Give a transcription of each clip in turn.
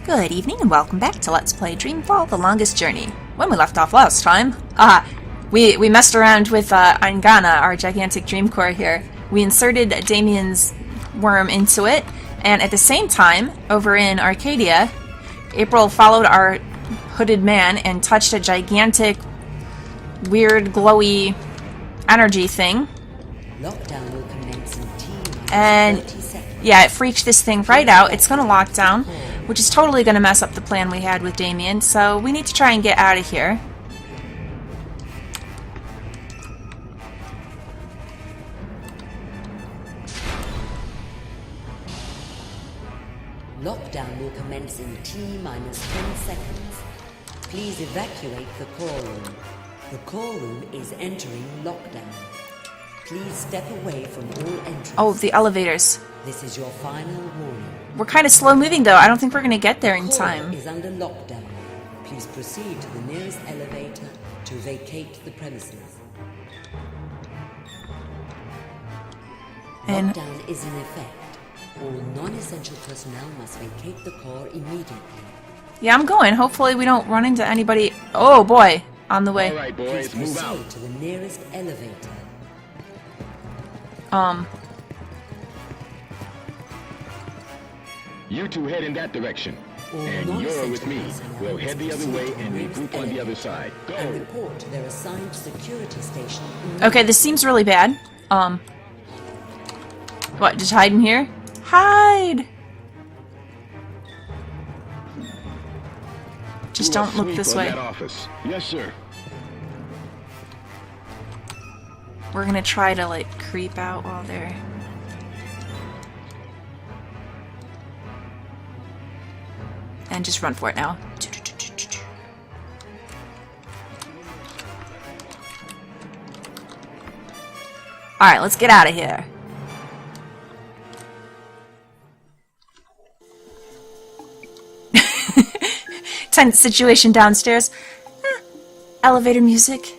Good evening and welcome back to Let's Play Dreamfall, The Longest Journey. When we left off last time, we messed around with Angana, our gigantic Dreamcore here. We inserted Damien's worm into it, and at the same time, over in Arcadia, April followed our hooded man and touched a gigantic, weird, glowy energy thing. Lockdown will commence in and yeah, it freaked this thing right out. It's going to lock down, which is totally going to mess up the plan we had with Damien, so we need to try and get out of here. Lockdown will commence in T-minus 10 seconds. Please evacuate the core room. The core room is entering lockdown. Please step away from all entrances. Oh, the elevators. This is your final warning. We're kind of slow moving though. I don't think we're going to get there in time. The core is under lockdown. Please proceed to the nearest elevator to vacate the premises. And lockdown is in effect. All non-essential personnel must vacate the core immediately. yeah, I'm going. Hopefully we don't run into anybody. Oh boy, on the way. All right, boys, Please move out. proceed to the nearest elevator. You two head in that direction. And you're with me. We'll head the other way and regroup on the other side. And Go! report to their assigned security station. Okay, this seems really bad. What, just hide in here? Hide! Just don't look this way. That office. Yes, sir. We're gonna try to, like, creep out while they're... and just run for it now. Alright, let's get out of here. Tense situation downstairs. Elevator music.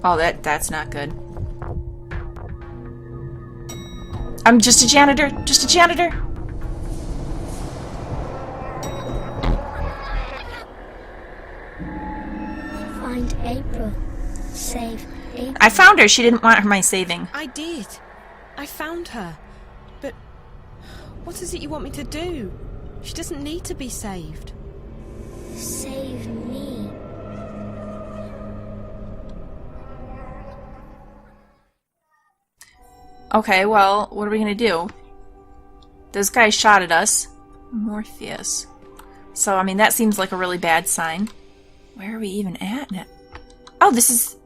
Oh, that's not good. I'm just a janitor. Just a janitor. Find April. Save April. I found her. She didn't want my saving. I did. I found her. But what is it you want me to do? She doesn't need to be saved. Save me. Okay, well, what are we gonna do? Those guys shot at us. Morpheus. So, I mean, that seems like a really bad sign. Where are we even at? Oh, this is...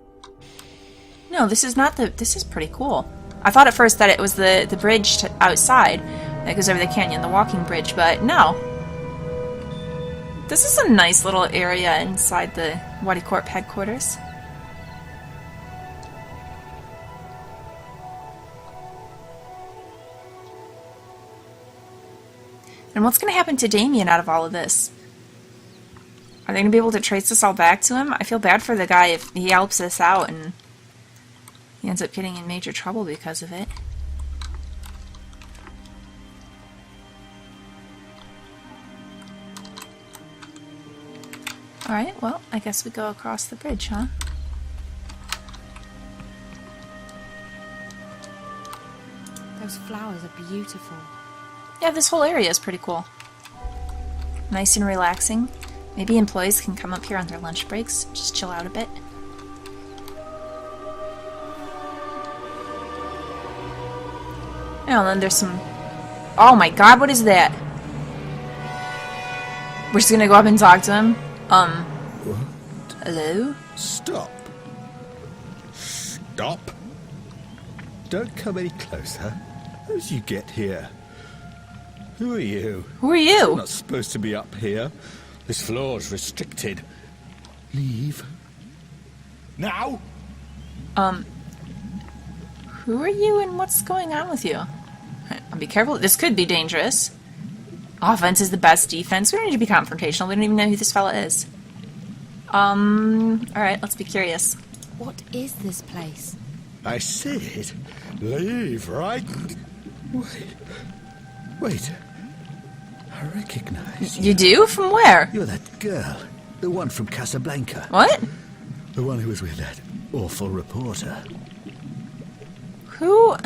No, this is not the... This is pretty cool. I thought at first that it was the bridge outside that goes over the canyon, the walking bridge, but no. This is a nice little area inside the Waticorp headquarters. And what's going to happen to Damien out of all of this? Are they going to be able to trace this all back to him? I feel bad for the guy if he helps us out and he ends up getting in major trouble because of it. Alright, well, I guess we go across the bridge, huh? Those flowers are beautiful. Yeah, this whole area is pretty cool. Nice and relaxing. Maybe employees can come up here on their lunch breaks, just chill out a bit. Yeah, and then there's some... Oh my god, what is that? We're just gonna go up and talk to him? What? Hello? Stop. Stop. Don't come any closer. How did you get here? Who are you? Who are You're you? not supposed to be up here. This floor's restricted. Leave. Now! Who are you and what's going on with you? Be careful, this could be dangerous. Offense is the best defense. We don't need to be confrontational. We don't even know who this fella is. Alright, let's be curious. What is this place? I said, leave right... Wait. I recognize you. You do? From where? You're that girl. The one from Casablanca. What? The one who was with that awful reporter. Who?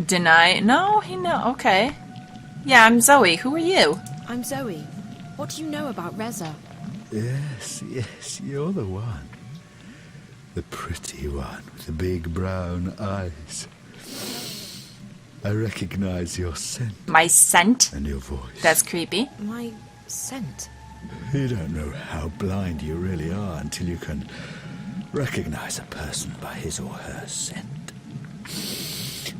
Deny? No, he know. Okay. Yeah, I'm Zoe. Who are you? I'm Zoe. What do you know about Reza? Yes, you're the one. The pretty one with the big brown eyes. I recognize your scent My scent? and your voice. That's creepy. My scent. You don't know how blind you really are until you can recognize a person by his or her scent.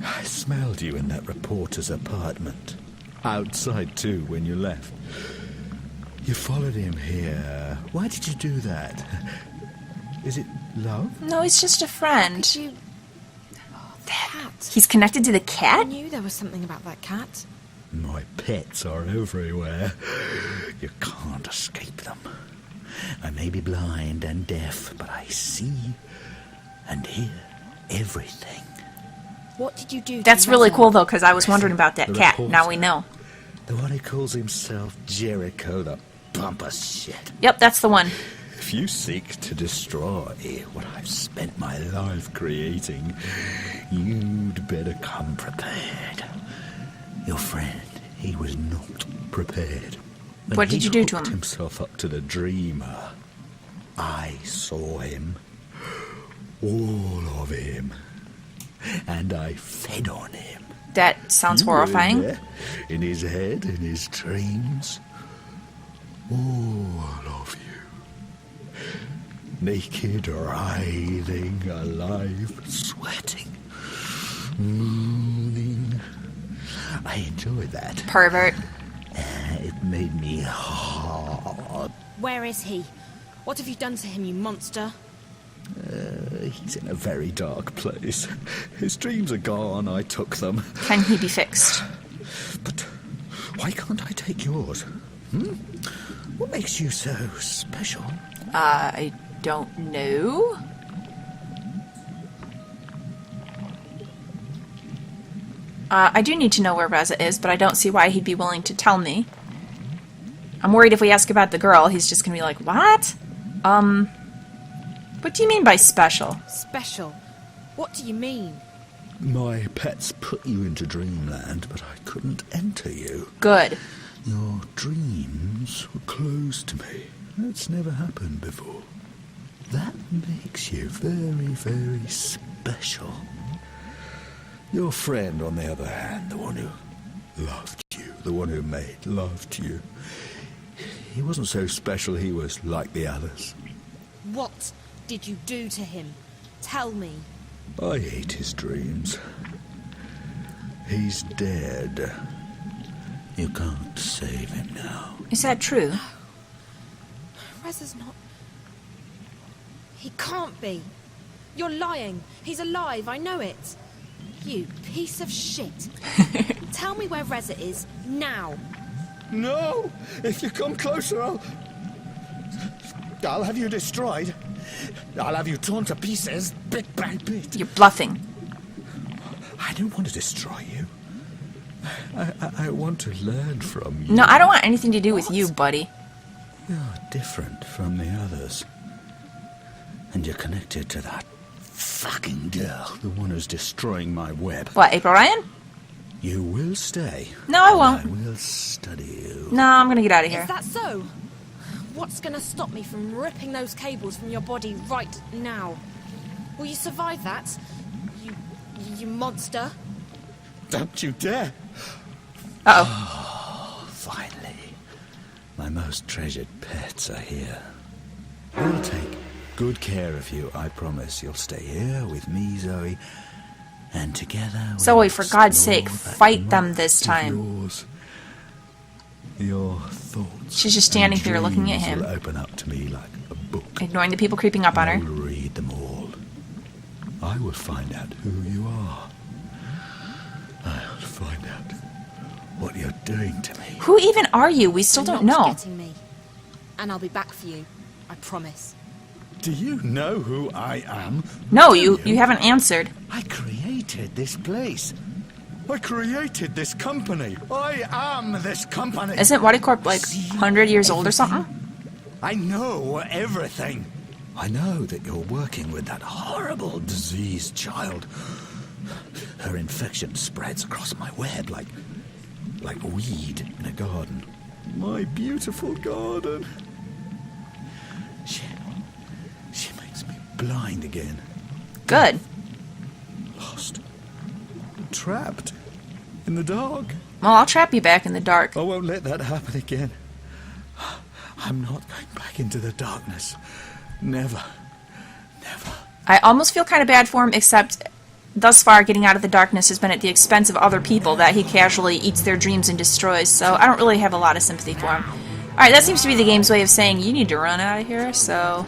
I smelled you in that reporter's apartment. Outside, too, when you left. You followed him here. Why did you do that? Is it love? No, he's just a friend. Could you... Cat. He's connected to the I cat? knew there was something about that cat. My pets are everywhere. You can't escape them. I may be blind and deaf, but I see and hear everything. What did you do to That's really Reza? cool, though, because I was wondering about that The cat. reporter. Now we know. The one who calls himself Jericho the bumper shit. Yep, that's the one. If you seek to destroy what I've spent my life creating, you'd better come prepared. Your friend, he was not prepared. And What did he you do to hooked him? himself up to the dreamer. I saw him. All of him. And I fed on him. That sounds You were horrifying. there, in his head, in his dreams. All of you. Naked, writhing, alive, sweating, mooning. I enjoyed that. Pervert. It made me hard. Where is he? What have you done to him, you monster? He's in a very dark place. His dreams are gone. I took them. Can he be fixed? But why can't I take yours? What makes you so special? I don't know. I do need to know where Reza is, but I don't see why he'd be willing to tell me. I'm worried if we ask about the girl, he's just gonna be like, what? What do you mean by special? Special? What do you mean? My pets put you into dreamland, but I couldn't enter you. Good. Your dreams were closed to me. That's never happened before. That makes you very, very special. Your friend, on the other hand, the one who loved you, the one who made love to you, he wasn't so special, he was like the others. What did you do to him? Tell me. I ate his dreams. He's dead. You can't save him now. Is that true? Reza's not... He can't be. You're lying. He's alive, I know it. You piece of shit. Tell me where Reza is, now. No! If you come closer, I'll have you destroyed. I'll have you torn to pieces, bit by bit. You're bluffing. I don't want to destroy you. I want to learn from you. No, I don't want anything to do with you, buddy. You're different from the others. And you're connected to that fucking girl, the one who's destroying my web. What, April Ryan? You will stay. No, I and won't. I will study you. No, I'm gonna get out of here. Is that so? What's gonna stop me from ripping those cables from your body right now? Will you survive that? You monster? Don't you dare! Uh-oh. Finally, my most treasured pets are here. We'll take good care of you, I promise. You'll stay here with me, Zoe, and together we'll Zoe, for God's sake, explore that fight them mind this of time. yours. Your thoughts. She's just standing and here looking at dreams him. will open up to me like a book. Ignoring the people creeping up on I her. will read them all. I will find out who you are. I'll find out what you're doing to me. Who even are you? We still You're don't not know. getting me. And I'll be back for you. I promise. Do you know who I am? No, you haven't answered. I created this place. I created this company. I am this company. Isn't Waticorp like 100 years old or something? I know everything. I know that you're working with that horrible diseased child. Her infection spreads across my web like weed in a garden. My beautiful garden. She makes me blind again. Good. Lost. Trapped. In the dark. Well, I'll trap you back in the dark. I won't let that happen again. I'm not going back into the darkness. Never. Never. I almost feel kind of bad for him, except thus far getting out of the darkness has been at the expense of other people that he casually eats their dreams and destroys, so I don't really have a lot of sympathy for him. Alright, that seems to be the game's way of saying you need to run out of here, so...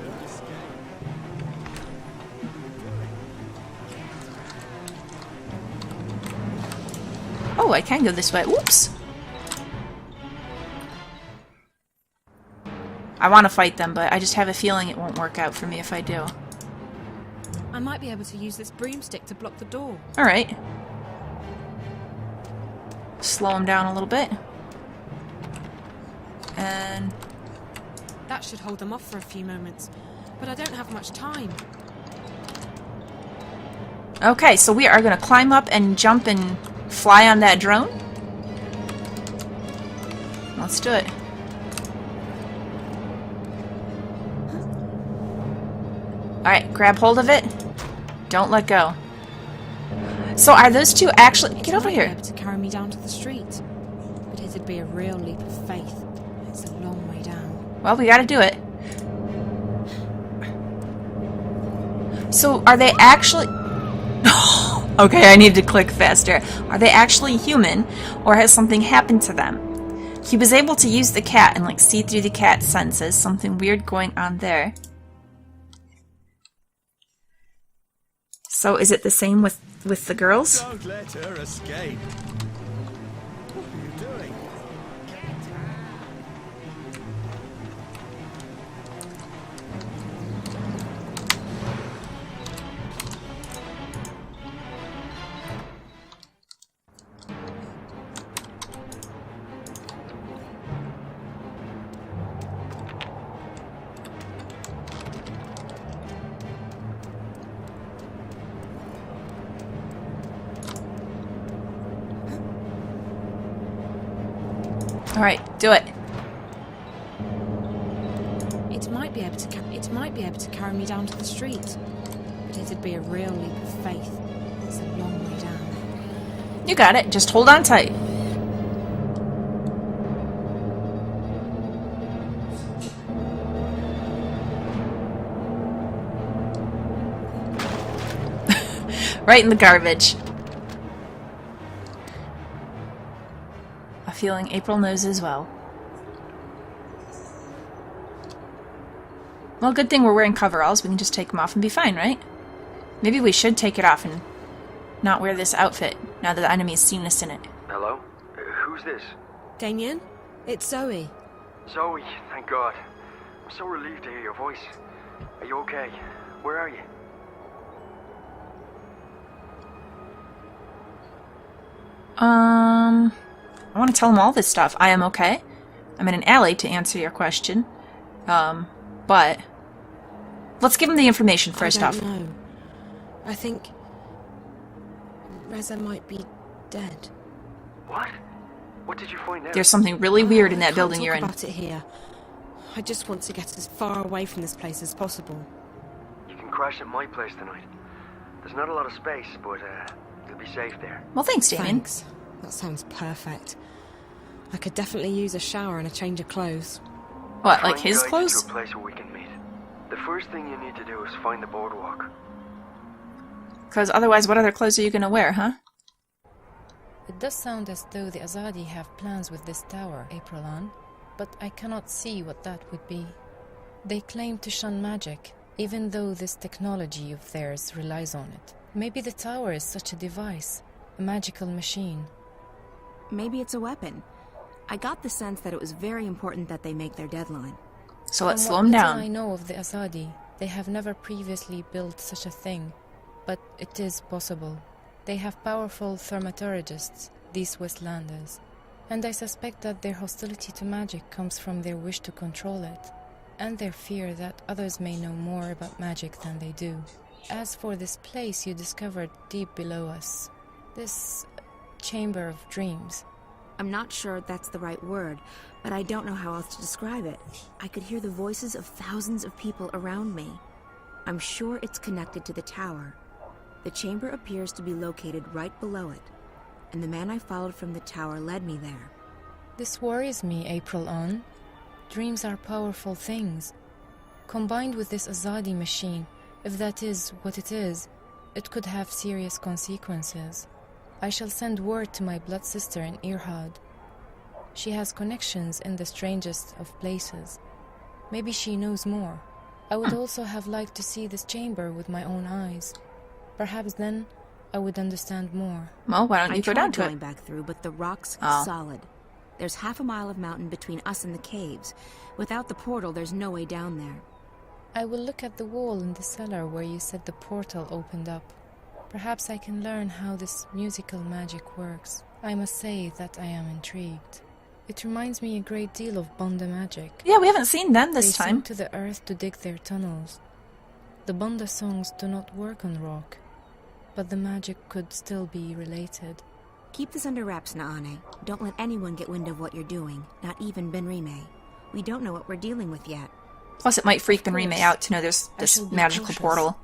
Oh, I can go this way. Whoops! I want to fight them, but I just have a feeling it won't work out for me if I do. I might be able to use this broomstick to block the door. Alright. Slow him down a little bit. And... That should hold them off for a few moments. But I don't have much time. okay, so we are going to climb up and jump and fly on that drone. Let's do it. Alright, grab hold of it. Don't let go. So are those two actually... Get over Might be here. able to carry me down to the street. But it'd be a real leap of faith. It's a long way down. Well, we gotta do it. So are they actually... Okay, I need to click faster. Are they actually human, or has something happened to them? He was able to use the cat and, like, see through the cat's senses. Something weird going on there. So is it the same with the girls? Don't let her escape. What are you doing? Alright, do it. It might be able to carry me down to the street. But it'd be a real leap of faith. It's a long way down. You got it. Just hold on tight. Right in the garbage. A feeling April knows as well. Well, good thing we're wearing coveralls. We can just take them off and be fine, right? Maybe we should take it off and not wear this outfit now that the enemy's seen us in it. Hello? Who's this? Damien, it's Zoe. Zoe, thank God. I'm so relieved to hear your voice. Are you okay? Where are you? I want to tell him all this stuff. I am okay. I'm in an alley to answer your question. But let's give him the information first off. I don't know. I think Reza might be dead. What? What did you find out? There's something really weird in I that building you're in. can't talk about it here. I just want to get as far away from this place as possible. You can crash at my place tonight. There's not a lot of space, but you'll be safe there. Well, thanks, Damien. Thanks. That sounds perfect. I could definitely use a shower and a change of clothes. What, Try like and his guide you clothes? to a place where we can meet. The first thing you need to do is find the boardwalk. Because otherwise, what other clothes are you going to wear, huh? It does sound as though the Azadi have plans with this tower, Aprilon, but I cannot see what that would be. They claim to shun magic, even though this technology of theirs relies on it. Maybe the tower is such a device, a magical machine. Maybe it's a weapon. I got the sense that it was very important that they make their deadline. So let's From slow what him little down. I know of the Azadi, They have never previously built such a thing, but it is possible. They have powerful thaumaturgists, these Westlanders, and I suspect that their hostility to magic comes from their wish to control it, and their fear that others may know more about magic than they do. As for this place you discovered deep below us, this Chamber of Dreams. I'm not sure that's the right word, but I don't know how else to describe it. I could hear the voices of thousands of people around me. I'm sure it's connected to the tower. The chamber appears to be located right below it, and the man I followed from the tower led me there. This worries me, April on. Dreams are powerful things. Combined with this Azadi machine, if that is what it is, it could have serious consequences. I shall send word to my blood sister in Irhad. She has connections in the strangest of places. Maybe she knows more. I would also have liked to see this chamber with my own eyes. Perhaps then I would understand more. Well, why don't you go down to I tried going it? back through, but the rock's Oh. solid. There's half a mile of mountain between us and the caves. Without the portal, there's no way down there. I will look at the wall in the cellar where you said the portal opened up. Perhaps I can learn how this musical magic works. I must say that I am intrigued. It reminds me a great deal of Banda magic. Yeah, we haven't seen them this They time. sink to the earth to dig their tunnels. The Banda songs do not work on rock, but the magic could still be related. Keep this under wraps, Naane. Don't let anyone get wind of what you're doing, not even Benrime. We don't know what we're dealing with yet. Plus, it might freak Benrime out to know there's I this shall be magical cautious. portal.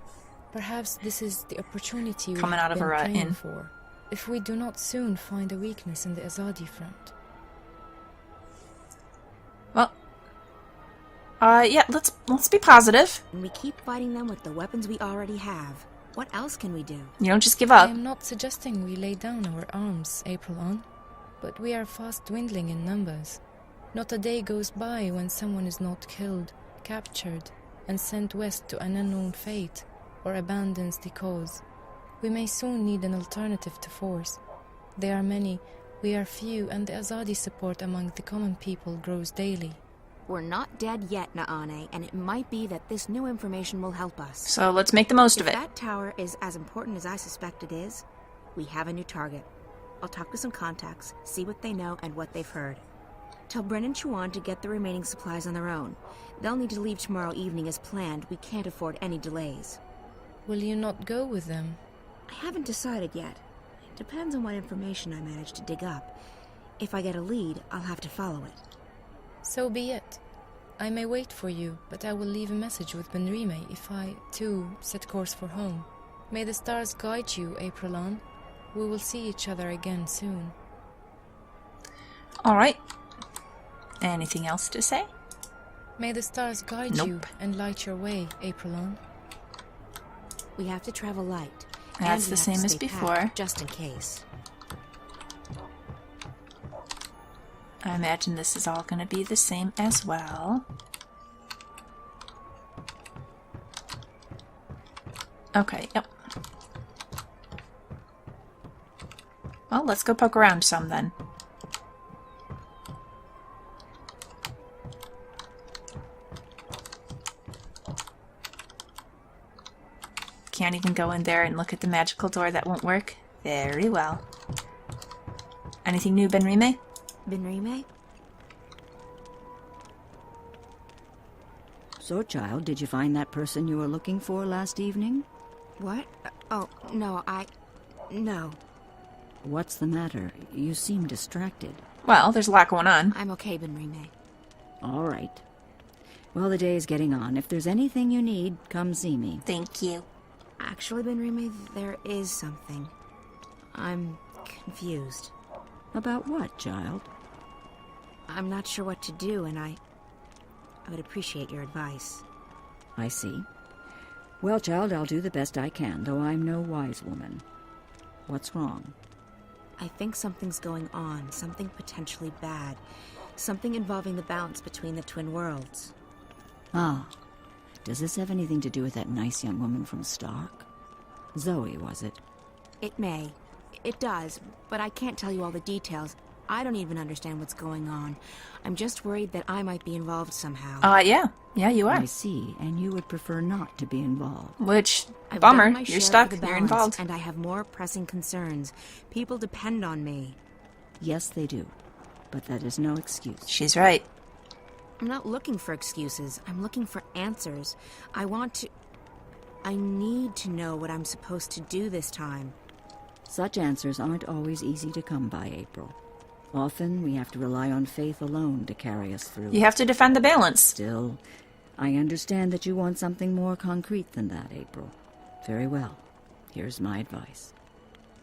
Perhaps this is the opportunity we Coming have out of been her, praying inn. for. If we do not soon find a weakness in the Azadi front. Well, yeah, let's be positive. And we keep fighting them with the weapons we already have. What else can we do? You don't just give I up. am not suggesting we lay down our arms, April on, but we are fast dwindling in numbers. Not a day goes by when someone is not killed, captured, and sent west to an unknown fate, or abandons the cause. We may soon need an alternative to force. There are many, we are few, and the Azadi support among the common people grows daily. We're not dead yet, Naane, and it might be that this new information will help us. So let's make the most of If it. that tower is as important as I suspect it is, we have a new target. I'll talk to some contacts, see what they know and what they've heard. Tell Bren and Chuan to get the remaining supplies on their own. They'll need to leave tomorrow evening as planned. We can't afford any delays. Will you not go with them? I haven't decided yet. It depends on what information I manage to dig up. If I get a lead, I'll have to follow it. So be it. I may wait for you, but I will leave a message with Benrime if I, too, set course for home. May the stars guide you, Aprilon. We will see each other again soon. Alright. Anything else to say? May the stars guide Nope. you and light your way, Aprilon. We have to travel light. That's and the we have same to as stay before. packed, just in case. I imagine this is all going to be the same as well. Okay, yep. Well, let's go poke around some then. Can't even go in there and look at the magical door. That won't work. Very well. Anything new, Benrime? Benrime? So, child, did you find that person you were looking for last evening? What? Oh, no, No. What's the matter? You seem distracted. Well, there's a lot going on. I'm okay, Benrime. All right. Well, the day is getting on. If there's anything you need, come see me. Thank you. Actually, Benrime, there is something. I'm confused. About what, child? I'm not sure what to do, and I would appreciate your advice. I see. Well, child, I'll do the best I can, though I'm no wise woman. What's wrong? I think something's going on, something potentially bad. Something involving the balance between the twin worlds. Ah. Does this have anything to do with that nice young woman from Stark? Zoe, was it? It may. It does, but I can't tell you all the details. I don't even understand what's going on. I'm just worried that I might be involved somehow. Yeah. Yeah, you are. I see, and you would prefer not to be involved. Which, I've bummer, done my you're share stuck, for the you're balance, involved. and I have more pressing concerns. People depend on me. Yes, they do. But that is no excuse. She's right. I'm not looking for excuses. I'm looking for answers. I need to know what I'm supposed to do this time. Such answers aren't always easy to come by, April. Often we have to rely on faith alone to carry us through. You have to defend the balance. Still, I understand that you want something more concrete than that, April. Very well. Here's my advice.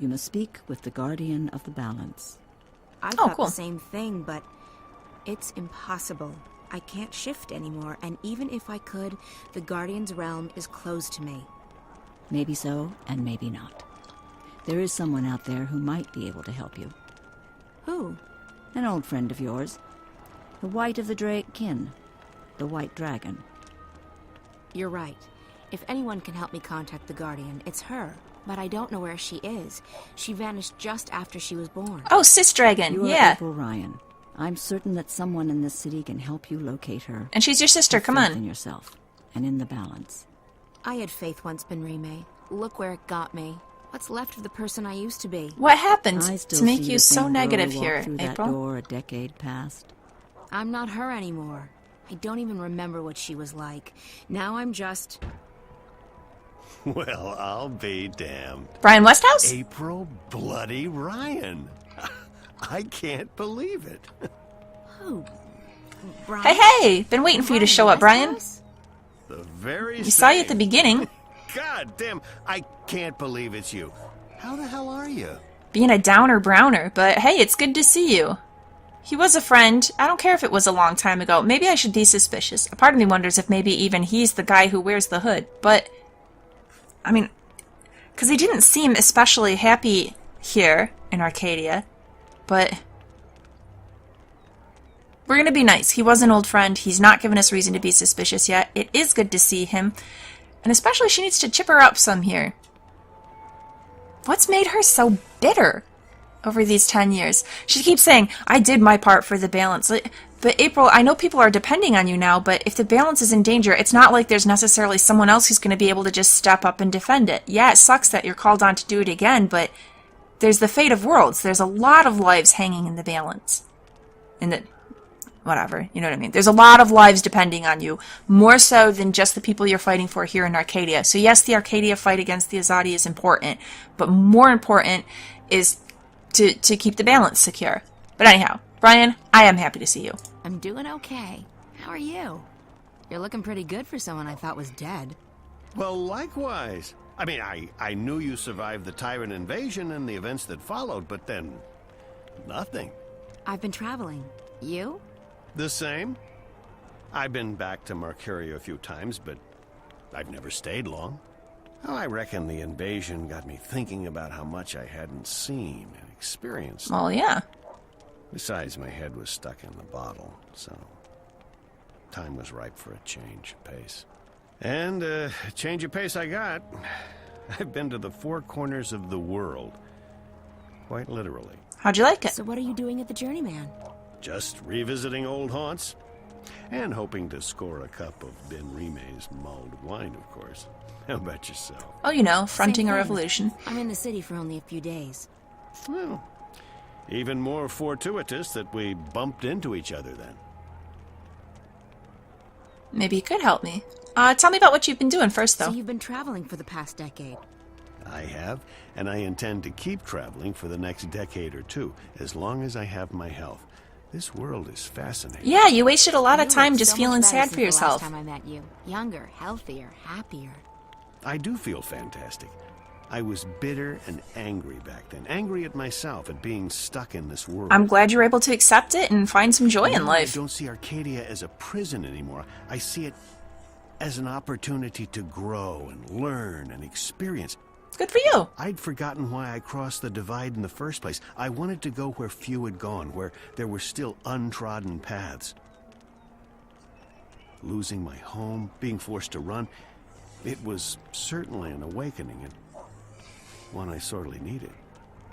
You must speak with the Guardian of the Balance. I Oh, thought cool. the same thing, but it's impossible. I can't shift anymore, and even if I could, the Guardian's realm is closed to me. Maybe so, and maybe not. There is someone out there who might be able to help you. Who? An old friend of yours. The White of the Drake kin. The White Dragon. You're right. If anyone can help me contact the Guardian, it's her. But I don't know where she is. She vanished just after she was born. Oh, Sis Dragon, You are yeah. April Ryan. I'm certain that someone in this city can help you locate her. And she's your sister, Have come faith on. in yourself, and in the balance. I had faith once, Benrime. Look where it got me. What's left of the person I used to be? What happened I still to make see you the so same negative girl walk here, through that April? door a decade past. I'm not her anymore. I don't even remember what she was like. Now I'm just... Well, I'll be damned. Brian Westhouse? April bloody Ryan. I can't believe it. Who? Brian? Hey, been waiting for you to show up, Brian. Westhouse? The very You saw you at the same. beginning. God damn, I can't believe it's you. How the hell are you? Being a downer browner, but hey, it's good to see you. He was a friend. I don't care if it was a long time ago. Maybe I should be suspicious. A part of me wonders if maybe even he's the guy who wears the hood. But, I mean, because he didn't seem especially happy here in Arcadia. But we're going to be nice. He was an old friend. He's not given us reason to be suspicious yet. It is good to see him. And especially she needs to chip her up some here. What's made her so bitter over these 10 years? She keeps saying, I did my part for the balance. But April, I know people are depending on you now, but if the balance is in danger, it's not like there's necessarily someone else who's going to be able to just step up and defend it. Yeah, it sucks that you're called on to do it again, but there's the fate of worlds. There's a lot of lives hanging in the balance. Whatever, you know what I mean? There's a lot of lives depending on you, more so than just the people you're fighting for here in Arcadia. So yes, the Arcadia fight against the Azadi is important, but more important is to keep the balance secure. But anyhow, Brian, I am happy to see you. I'm doing okay. How are you? You're looking pretty good for someone I thought was dead. Well, likewise. I mean, I knew you survived the Tyrant invasion and the events that followed, but then nothing. I've been traveling. You? The same. I've been back to Mercuria a few times, but I've never stayed long. Oh, I reckon the invasion got me thinking about how much I hadn't seen and experienced. Well, yeah. Besides, my head was stuck in the bottle, so time was ripe for a change of pace. And a change of pace I got. I've been to the four corners of the world. Quite literally. How'd you like it? So what are you doing at the Journeyman? Just revisiting old haunts. And hoping to score a cup of Benrime's mulled wine, of course. How about yourself? Oh, you know, fronting Same a thing. revolution. I'm in the city for only a few days. Well, even more fortuitous that we bumped into each other then. Maybe you could help me. Tell me about what you've been doing first, though. So you've been traveling for the past decade. I have, and I intend to keep traveling for the next decade or two, as long as I have my health. This world is fascinating. Yeah, you wasted a lot of You time look just so feeling much better sad since for the yourself. Last time I met you. Younger, healthier, happier. I do feel fantastic. I was bitter and angry back then. Angry at myself at being stuck in this world. I'm glad you're able to accept it and find some joy in Now life. I don't see Arcadia as a prison anymore. I see it as an opportunity to grow and learn and experience. Good for you. I'd forgotten why I crossed the divide in the first place. I wanted to go where few had gone, where there were still untrodden paths. Losing my home, being forced to run, it was certainly an awakening, and one I sorely needed.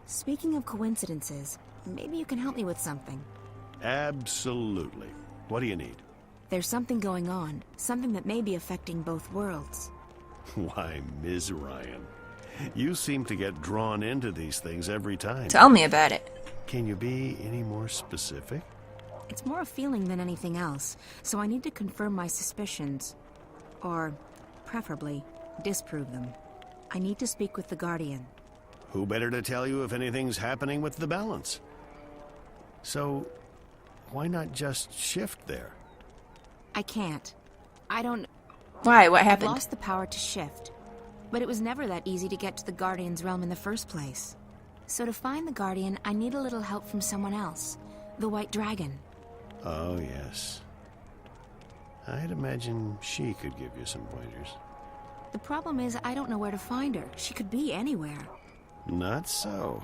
Speaking of coincidences, maybe you can help me with something. Absolutely. What do you need? There's something going on, something that may be affecting both worlds. Why, Ms. Ryan, you seem to get drawn into these things every time. Tell me about it. Can you be any more specific? It's more a feeling than anything else, so I need to confirm my suspicions. Or, preferably, disprove them. I need to speak with the Guardian. Who better to tell you if anything's happening with the balance? So, why not just shift there? I can't. I don't... Why? What happened? I've lost the power to shift. But it was never that easy to get to the Guardian's realm in the first place. So to find the Guardian, I need a little help from someone else. The White Dragon. Oh, yes. I'd imagine she could give you some pointers. The problem is I don't know where to find her. She could be anywhere. Not so.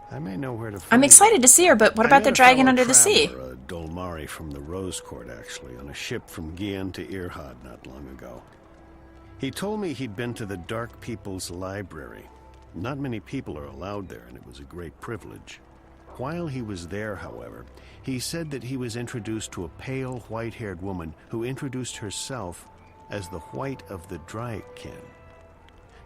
I may know where to find I'm excited to see her, but what about the dragon under the sea? A Dolmari from the Rose Court, actually, on a ship from Gian to Irhad not long ago. He told me he'd been to the Dark People's Library. Not many people are allowed there, and it was a great privilege. While he was there, however, he said that he was introduced to a pale, white-haired woman who introduced herself as the White of the Dryken.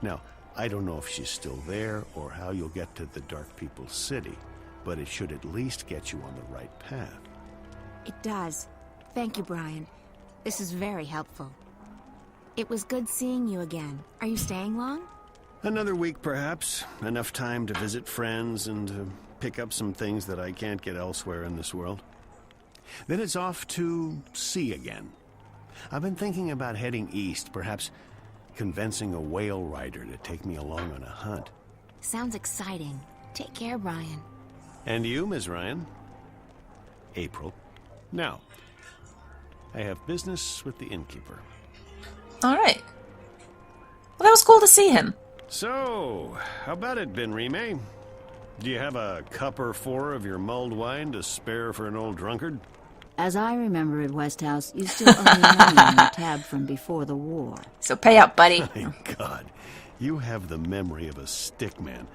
Now, I don't know if she's still there or how you'll get to the Dark People's City, but it should at least get you on the right path. It does. Thank you, Brian. This is very helpful. It was good seeing you again. Are you staying long? Another week, perhaps. Enough time to visit friends and to pick up some things that I can't get elsewhere in this world. Then it's off to sea again. I've been thinking about heading east, perhaps convincing a whale rider to take me along on a hunt. Sounds exciting. Take care, Brian. And you, Ms. Ryan? April. Now, I have business with the innkeeper. All right. Well, that was cool to see him. So, how about it, Ben Rime? Do you have a cup or four of your mulled wine to spare for an old drunkard? As I remember it, Westhouse, you still owe me money on your tab from before the war. So pay up, buddy. My God, you have the memory of a stickman.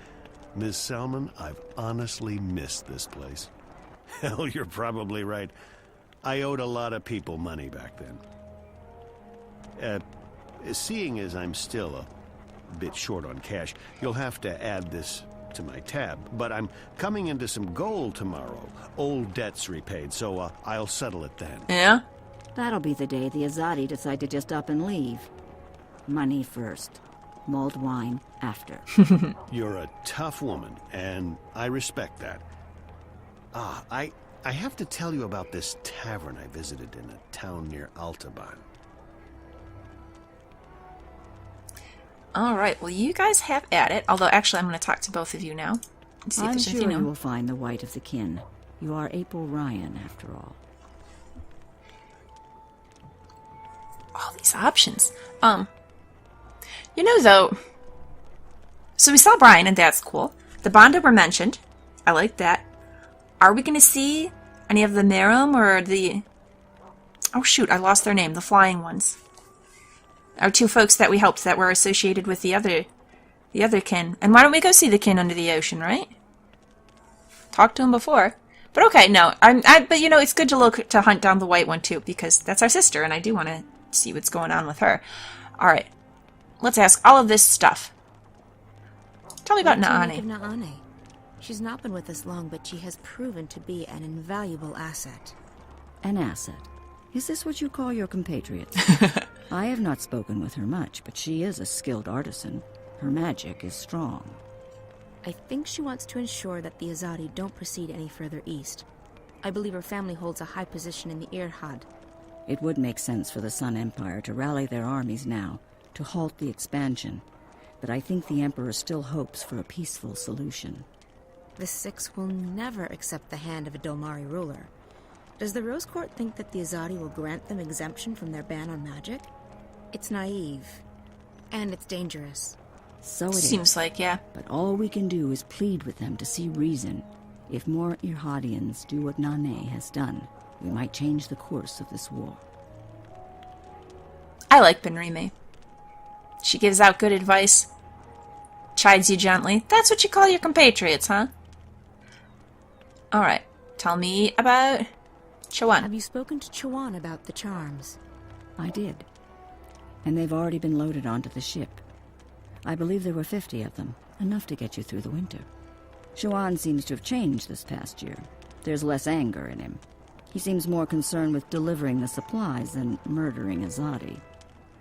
Ms. Salmon, I've honestly missed this place. Hell, you're probably right. I owed a lot of people money back then. Seeing as I'm still a bit short on cash, you'll have to add this to my tab. But I'm coming into some gold tomorrow. Old debts repaid, so I'll settle it then. Yeah? That'll be the day the Azadi decide to just up and leave. Money first. Mulled wine after. You're a tough woman, and I respect that. I have to tell you about this tavern I visited in a town near Altaban. All right, well, you guys have at it. Although, actually, I'm going to talk to both of you now. And see if I'm there's sure anything you new. will find the White of the Kin. You are April Ryan, after all. All these options. You know, though, so we saw Brian, and that's cool. The Bonda were mentioned. I like that. Are we going to see any of the Merum or the... Oh, shoot, I lost their name. The flying ones. Our two folks that we helped that were associated with the other kin. And why don't we go see the kin under the ocean, right? Talked to him before. But okay, no. But, you know, it's good to hunt down the white one, too, because that's our sister, and I do want to see what's going on with her. All right. Let's ask all of this stuff. Tell me about Naane. Naane. She's not been with us long, but she has proven to be an invaluable asset. An asset? Is this what you call your compatriots? I have not spoken with her much, but she is a skilled artisan. Her magic is strong. I think she wants to ensure that the Azadi don't proceed any further east. I believe her family holds a high position in the Irhad. It would make sense for the Sun Empire to rally their armies now, to halt the expansion. But I think the Emperor still hopes for a peaceful solution. The Six will never accept the hand of a Dolmari ruler. Does the Rose Court think that the Azadi will grant them exemption from their ban on magic? It's naive. And it's dangerous. So it Seems is. like, yeah. But all we can do is plead with them to see reason. If more Irhadians do what Naane has done, we might change the course of this war. I like Ben Rime. She gives out good advice. chides you gently. That's what you call your compatriots, huh? Alright, tell me about Chawan. Have you spoken to Chawan about the charms? I did. And they've already been loaded onto the ship. I believe there were 50 of them, enough to get you through the winter. Chawan seems to have changed this past year. There's less anger in him. He seems more concerned with delivering the supplies than murdering Azadi.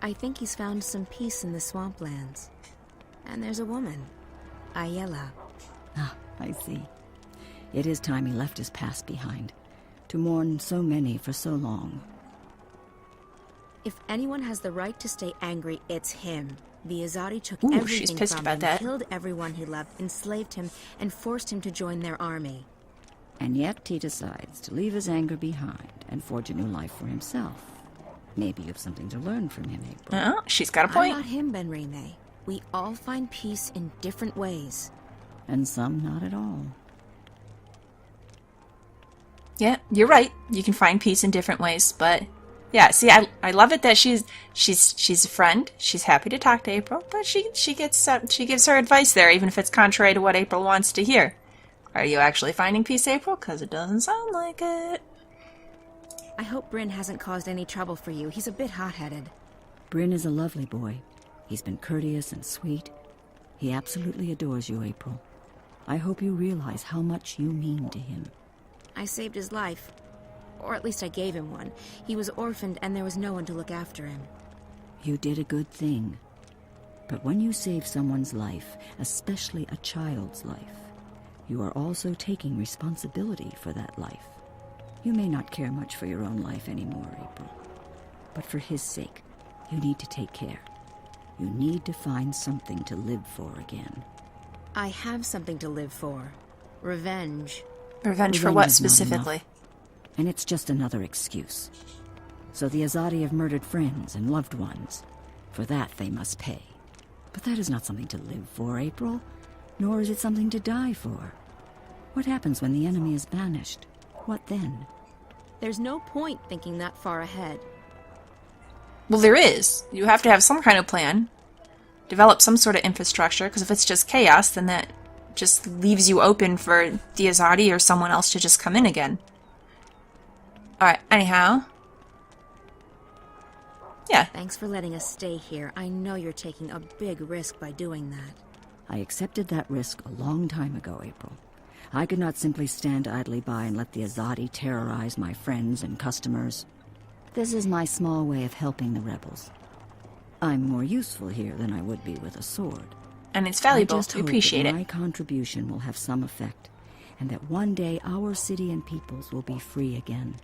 I think he's found some peace in the swamplands. And there's a woman, Ayala. Ah, I see. It is time he left his past behind, to mourn so many for so long. If anyone has the right to stay angry, it's him. The Azadi took Ooh, she's everything pissed from about him, that. killed everyone he loved, enslaved him, and forced him to join their army. And yet he decides to leave his anger behind and forge a new life for himself. Maybe you have something to learn from him, April. Oh, she's got a point. I'm not him, Benrime. We all find peace in different ways. And some not at all. Yeah, you're right. You can find peace in different ways, but yeah, see, I love it that she's a friend. She's happy to talk to April, but she gives her advice there, even if it's contrary to what April wants to hear. Are you actually finding peace, April? Because it doesn't sound like it. I hope Bryn hasn't caused any trouble for you. He's a bit hot-headed. Bryn is a lovely boy. He's been courteous and sweet. He absolutely adores you, April. I hope you realize how much you mean to him. I saved his life. Or at least I gave him one. He was orphaned and there was no one to look after him. You did a good thing. But when you save someone's life, especially a child's life, you are also taking responsibility for that life. You may not care much for your own life anymore, April. But for his sake, you need to take care. You need to find something to live for again. I have something to live for. Revenge. Revenge for what is not specifically? enough. And it's just another excuse. So the Azadi have murdered friends and loved ones. For that they must pay. But that is not something to live for, April. Nor is it something to die for. What happens when the enemy is banished? What then? There's no point thinking that far ahead. Well, there is. You have to have some kind of plan. Develop some sort of infrastructure, because if it's just chaos, then that just leaves you open for the Azadi or someone else to just come in again. Alright, anyhow. Yeah. Thanks for letting us stay here. I know you're taking a big risk by doing that. I accepted that risk a long time ago, April. I could not simply stand idly by and let the Azadi terrorize my friends and customers. This is my small way of helping the rebels. I'm more useful here than I would be with a sword. And it's valuable. I just We hope appreciate that it. my contribution will have some effect, and that one day our city and peoples will be free again.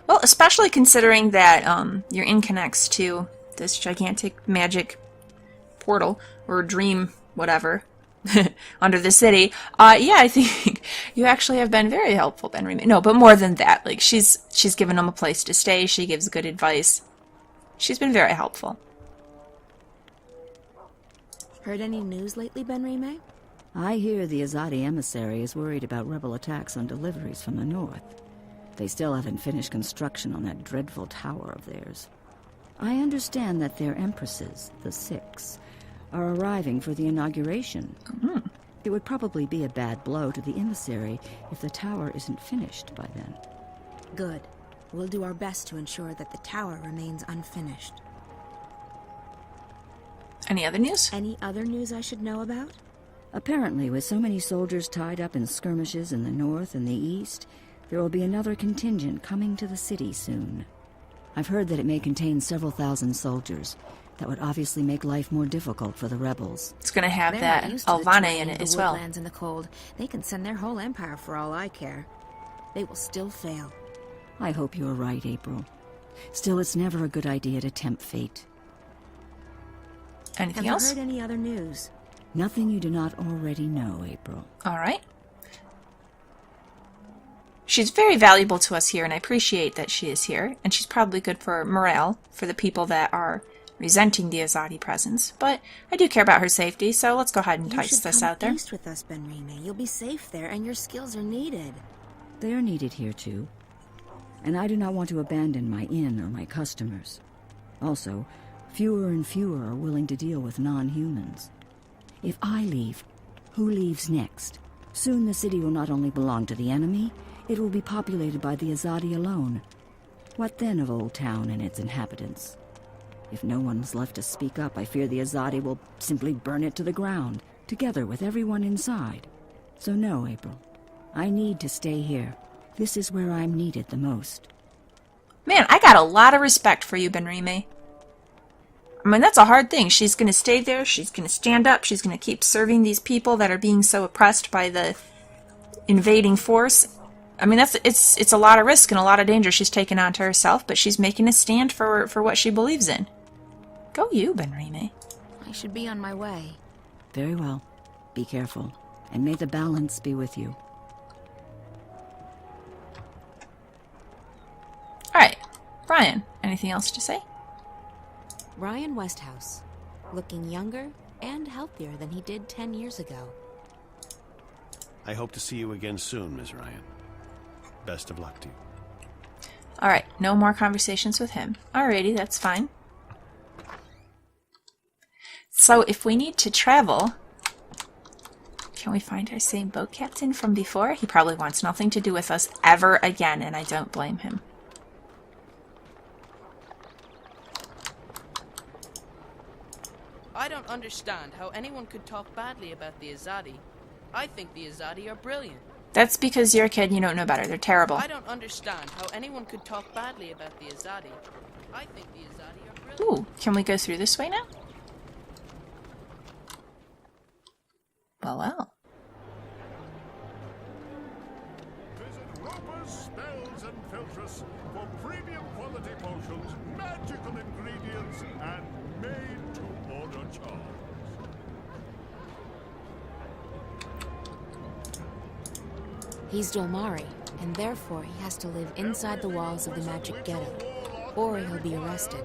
Well, especially considering that you're in connects to this gigantic magic portal, or dream, whatever, under the city. Yeah, I think you actually have been very helpful, Benrime. No, but more than that, like she's given them a place to stay. She gives good advice. She's been very helpful. Heard any news lately, Benrime? I hear the Azadi emissary is worried about rebel attacks on deliveries from the north. They still haven't finished construction on that dreadful tower of theirs. I understand that their empresses, the Six, are arriving for the inauguration. Mm-hmm. It would probably be a bad blow to the emissary if the tower isn't finished by then. Good. We'll do our best to ensure that the tower remains unfinished. Any other news? Any other news I should know about? Apparently, with so many soldiers tied up in skirmishes in the north and the east, there will be another contingent coming to the city soon. I've heard that it may contain several thousand soldiers. That would obviously make life more difficult for the rebels. It's going to have They're that not used to the Alvane terrain in of it the as well. woodlands in the cold. They can send their whole empire for all I care. They will still fail. I hope you're right, April. Still, it's never a good idea to tempt fate. Anything Have else? you heard any other news? Nothing you do not already know, April. All right. She's very valuable to us here, and I appreciate that she is here. And she's probably good for morale for the people that are resenting the Azadi presence. But I do care about her safety, so let's go ahead and You tice should this come out there. east with us, Benrime. You'll be safe there, and your skills are needed. They are needed here, too. And I do not want to abandon my inn or my customers. Also, fewer and fewer are willing to deal with non-humans. If I leave, who leaves next? Soon the city will not only belong to the enemy, it will be populated by the Azadi alone. What then of Old Town and its inhabitants? If no one's left to speak up, I fear the Azadi will simply burn it to the ground, together with everyone inside. So no, April. I need to stay here. This is where I'm needed the most. Man, I got a lot of respect for you, Benrime. I mean, that's a hard thing. She's going to stay there. She's going to stand up. She's going to keep serving these people that are being so oppressed by the invading force. I mean, it's a lot of risk and a lot of danger she's taken on to herself, but she's making a stand for what she believes in. Go you, Benrime. I should be on my way. Very well. Be careful, and may the balance be with you. Alright, Brian, anything else to say? Ryan Westhouse, looking younger and healthier than he did 10 years ago. I hope to see you again soon, Ms. Ryan. Best of luck to you. Alright, no more conversations with him. Alrighty, that's fine. So if we need to travel, can we find our same boat captain from before? He probably wants nothing to do with us ever again, and I don't blame him. I don't understand how anyone could talk badly about the Azadi. I think the Azadi are brilliant. That's because you're a kid and you don't know better. They're terrible. I don't understand how anyone could talk badly about the Azadi. I think the Azadi are brilliant. Ooh, can we go through this way now? Well, well. Visit Roper's Spells and Filtress for premium quality potions, magical ingredients, and made-to-order charms. He's Dolmari, and therefore he has to live inside the walls of the magic ghetto, or he'll be arrested.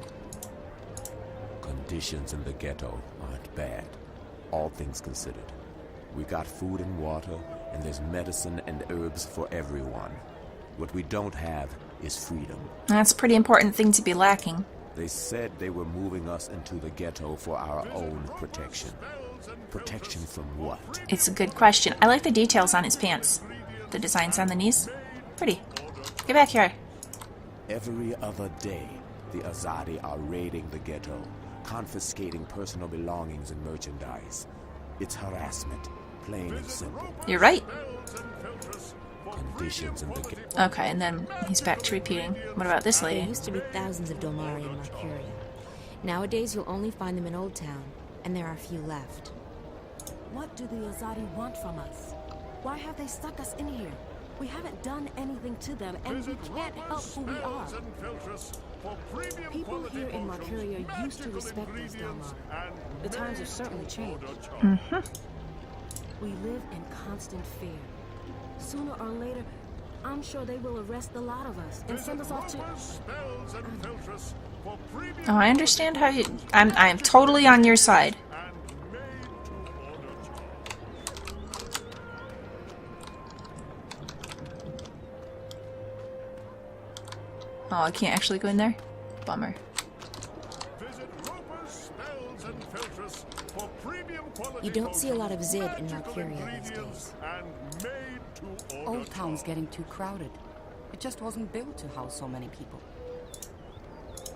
Conditions in the ghetto aren't bad, all things considered. We got food and water, and there's medicine and herbs for everyone. What we don't have is freedom. That's a pretty important thing to be lacking. They said they were moving us into the ghetto for our own protection. Protection from what? It's a good question. I like the details on his pants. The designs on the knees. Pretty. Get back here. Every other day, the Azadi are raiding the ghetto, confiscating personal belongings and merchandise. It's harassment, plain and simple. You're right. Conditions in the ghetto. Okay, and then he's back to repeating. What about this lady? There used to be thousands of Dolmari in Mercuria. Nowadays, you'll only find them in Old Town, and there are few left. What do the Azadi want from us? Why have they stuck us in here? We haven't done anything to them, and we can't help who we are. People here in Mercuria used to respect us, Dolmari. The times have certainly changed. We live in constant fear. Sooner or later, I'm sure they will arrest the lot of us and send us off to... Oh, I understand how you... I am totally on your side. Oh, I can't actually go in there? Bummer. You don't see a lot of Zid in Mercuria these days. Old Town's getting too crowded. It just wasn't built to house so many people.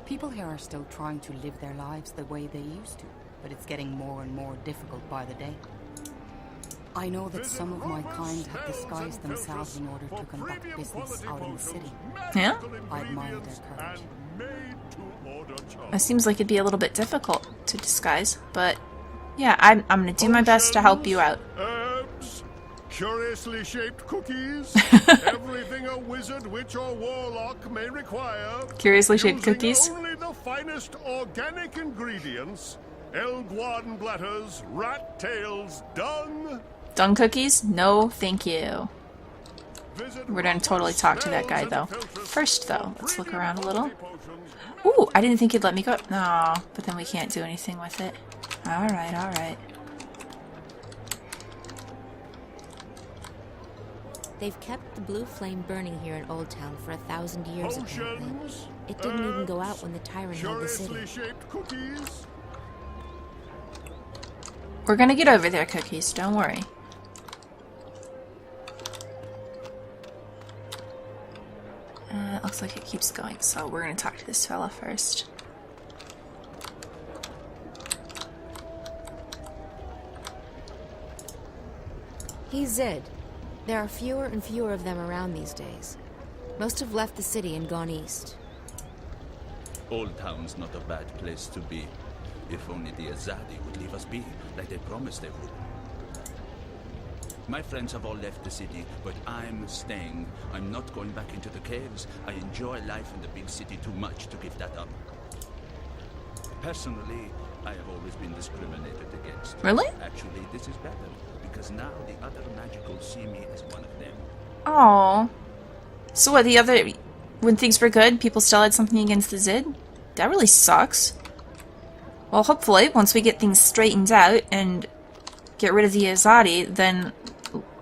People here are still trying to live their lives the way they used to, but it's getting more and more difficult by the day. I know that some of my kind have disguised themselves in order to conduct business out in the city. Yeah? I admire their courage. It seems like it'd be a little bit difficult to disguise, but yeah, I'm gonna do my best to help you out. Herbs, curiously shaped cookies, everything a wizard, witch, or warlock may require. Curiously shaped cookies? Only the finest organic ingredients, elguan bladders, rat tails, dung. Dung cookies? No, thank you. We're gonna totally talk to that guy, though. First, though, let's look around a little. Ooh, I didn't think he'd let me go. No, but then we can't do anything with it. Alright, alright. They've kept the blue flame burning here in Old Town for 1,000 years, apparently. It didn't even go out when the tyrant held the city. We're gonna get over there, Cookies. Don't worry. Looks like it keeps going, so we're gonna talk to this fella first. He's Zid. There are fewer and fewer of them around these days. Most have left the city and gone east. Old Town's not a bad place to be. If only the Azadi would leave us be, like they promised they would. My friends have all left the city, but I'm staying. I'm not going back into the caves. I enjoy life in the big city too much to give that up. Personally, I have always been discriminated against. Really? Actually, this is better, because now the other magicals see me as one of them. Oh. So what, the other... When things were good, people still had something against the Zid? That really sucks. Well, hopefully, once we get things straightened out and get rid of the Azadi, then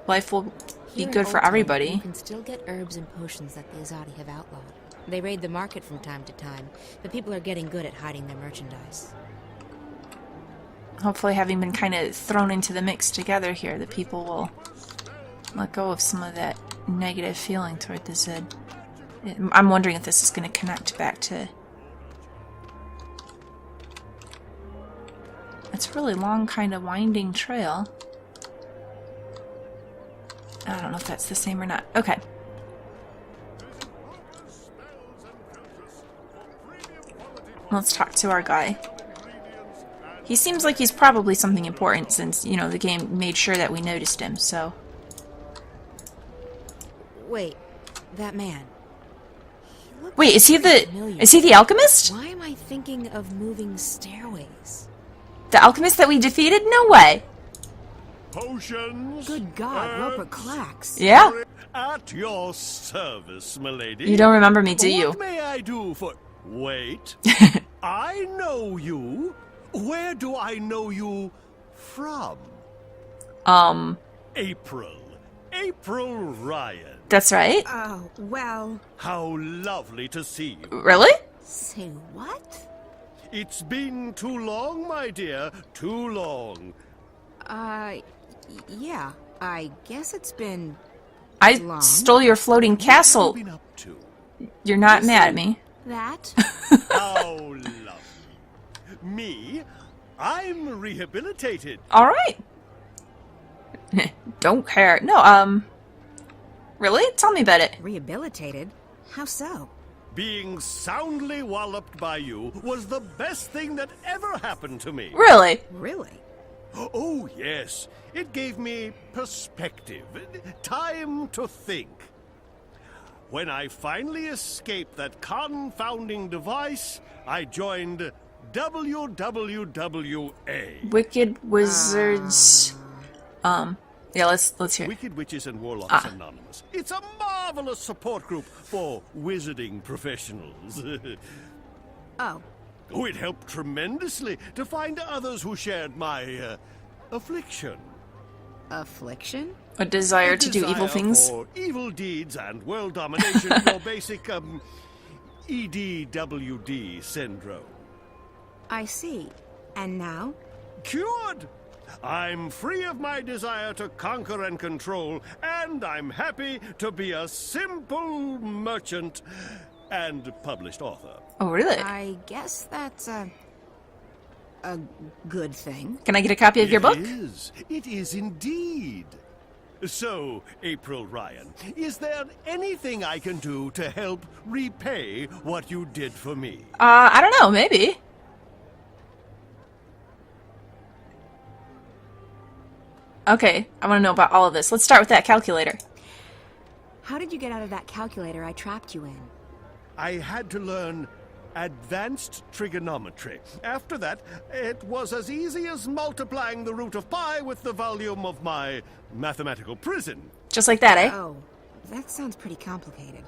life will be good for everybody. You can still get herbs and potions that the Azadi have outlawed. They raid the market from time to time, but people are getting good at hiding their merchandise. Hopefully, having been kind of thrown into the mix together here, the people will let go of some of that negative feeling toward the Zid. I'm wondering if this is going to connect back to... It's a really long, kind of winding trail. I don't know if that's the same or not. Okay. Let's talk to our guy. He seems like he's probably something important since, you know, the game made sure that we noticed him, so... Wait, that man. Wait, is he the alchemist? Why am I thinking of moving stairways? The alchemist that we defeated? No way! Potions. Good God, Roper Clax. Yeah? At your service, milady. You don't remember me, do you? What may I do for... Wait. I know you. Where do I know you from? April. April Ryan. That's right. Oh, well... How lovely to see you. Really? Say what? It's been too long, my dear. Too long. Yeah. I guess it's been... I long. stole your floating castle. What have you been up to? You're not mad at me. That? How lovely. Me? I'm rehabilitated. Alright. Don't care. No, really? Tell me about it. Rehabilitated? How so? Being soundly walloped by you was the best thing that ever happened to me. Really? Really? Oh, yes. It gave me perspective, time to think. When I finally escaped that confounding device, I joined WWWA. Wicked Wizards... yeah, let's hear it. Wicked Witches and Warlocks Anonymous. It's a marvelous support group for wizarding professionals. Oh. Oh, it helped tremendously to find others who shared my affliction. Affliction? A desire to do evil things? For evil deeds and world domination, your basic EDWD syndrome. I see. And now? Cured! I'm free of my desire to conquer and control, and I'm happy to be a simple merchant and published author. Oh, really? I guess that's a good thing. Can I get a copy of your book? It is indeed. So, April Ryan, is there anything I can do to help repay what you did for me? I don't know, maybe. Okay, I want to know about all of this. Let's start with that calculator. How did you get out of that calculator I trapped you in? I had to learn advanced trigonometry. After that, it was as easy as multiplying the root of pi with the volume of my mathematical prison. Just like that, eh? Oh, that sounds pretty complicated.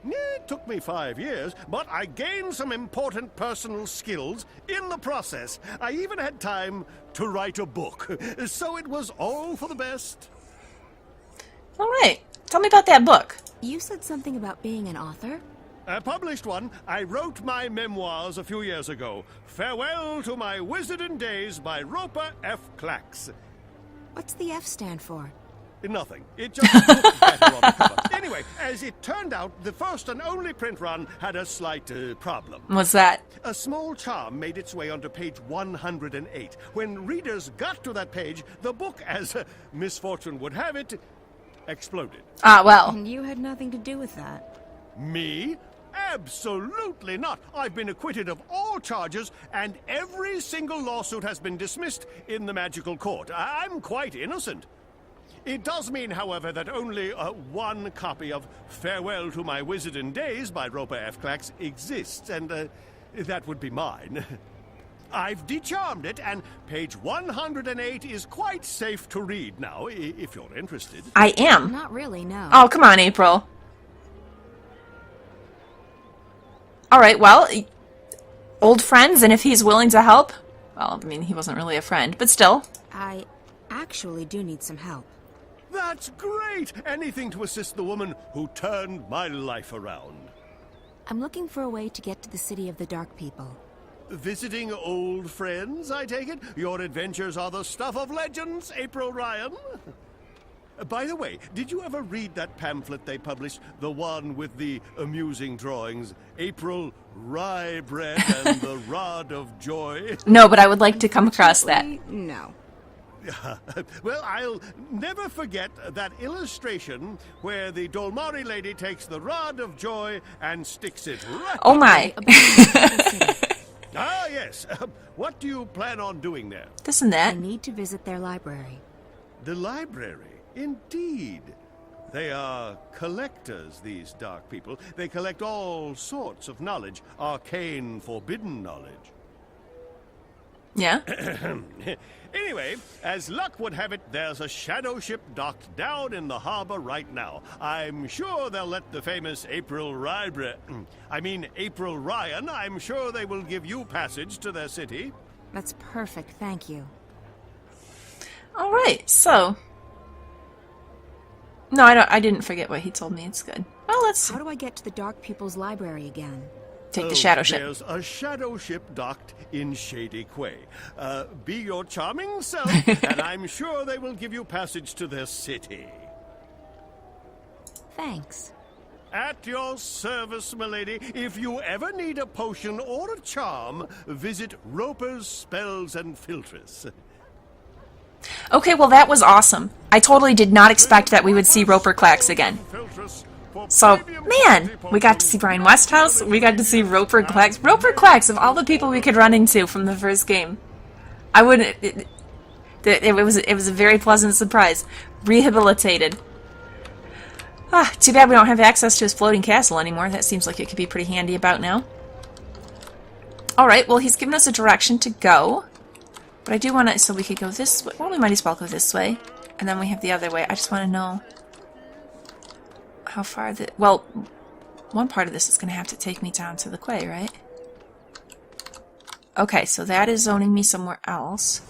It took me 5 years, but I gained some important personal skills in the process. I even had time to write a book, so it was all for the best. All right. Tell me about that book. You said something about being an author? A published one. I wrote my memoirs a few years ago. Farewell to My Wizarding Days by Roper F. Clax. What's the F stand for? Nothing. It just looked better on the cover. Anyway, as it turned out, the first and only print run had a slight problem. What's that? A small charm made its way onto page 108. When readers got to that page, the book, as misfortune would have it, exploded. Ah, well. And you had nothing to do with that. Me? Absolutely not. I've been acquitted of all charges, and every single lawsuit has been dismissed in the magical court. I'm quite innocent. It does mean, however, that only one copy of Farewell to My Wizarding Days by Roper F. Clax exists, and that would be mine. I've decharmed it, and page 108 is quite safe to read now, if you're interested. I am. Not really, no. Oh, come on, April. Alright, well, old friends, and if he's willing to help... Well, I mean, he wasn't really a friend, but still. I actually do need some help. That's great! Anything to assist the woman who turned my life around. I'm looking for a way to get to the city of the Dark People. Visiting old friends, I take it? Your adventures are the stuff of legends, April Ryan. By the way, did you ever read that pamphlet they published? The one with the amusing drawings? April Rye Bread and the Rod of Joy? No, but I would like to come across that. No. Well, I'll never forget that illustration where the Dolmari lady takes the Rod of Joy and sticks it right... Oh my. Ah, yes. What do you plan on doing there? This and that. I need to visit their library. The library? Indeed. They are collectors, these Dark People. They collect all sorts of knowledge, arcane, forbidden knowledge. Yeah? Anyway, as luck would have it, there's a shadow ship docked down in the harbor right now. I'm sure they'll let the famous April Ryan, I'm sure they will give you passage to their city. That's perfect, thank you. Alright, so... No, I didn't forget what he told me. It's good. Well, let's... How do I get to the Dark People's library again? Take the shadow ship. There's a shadow ship docked in Shady Quay. Be your charming self, and I'm sure they will give you passage to their city. Thanks. At your service, milady. If you ever need a potion or a charm, visit Roper's Spells and Philtres. Okay, well that was awesome. I totally did not expect that we would see Roper Clax again. So, man, we got to see Brian Westhouse, we got to see Roper Clax. Roper Clax, of all the people we could run into from the first game. I wouldn't... It was a very pleasant surprise. Rehabilitated. Ah, too bad we don't have access to his floating castle anymore. That seems like it could be pretty handy about now. Alright, well he's given us a direction to go. But I do want to... So we could go this way. Well, we might as well go this way. And then we have the other way. I just want to know... how far the... Well, one part of this is going to have to take me down to the quay, right? Okay, so that is zoning me somewhere else.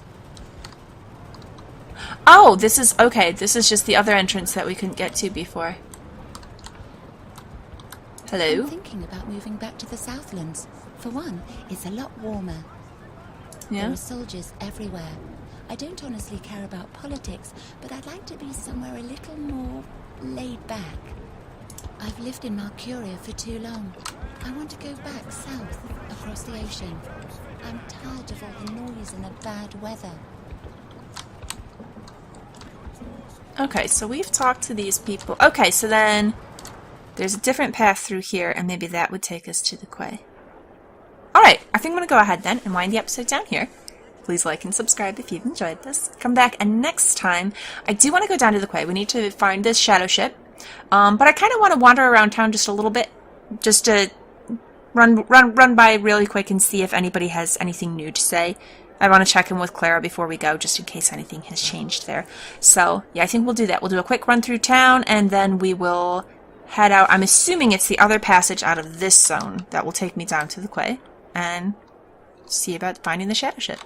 Oh, this is... Okay, this is just the other entrance that we couldn't get to before. Hello? I'm thinking about moving back to the Southlands. For one, it's a lot warmer. Yeah? There are soldiers everywhere. I don't honestly care about politics, but I'd like to be somewhere a little more laid back. I've lived in Mercuria for too long. I want to go back south, across the ocean. I'm tired of all the noise and the bad weather. Okay, so we've talked to these people. Okay, so then there's a different path through here, and maybe that would take us to the quay. Alright, I think I'm going to go ahead then and wind the episode down here. Please like and subscribe if you've enjoyed this. Come back, and next time, I do want to go down to the quay. We need to find this shadow ship. But I kind of want to wander around town just a little bit. Just to run by really quick and see if anybody has anything new to say. I want to check in with Clara before we go, just in case anything has changed there. So, yeah, I think we'll do that. We'll do a quick run through town, and then we will head out. I'm assuming it's the other passage out of this zone that will take me down to the quay. And see about finding the shadow ship.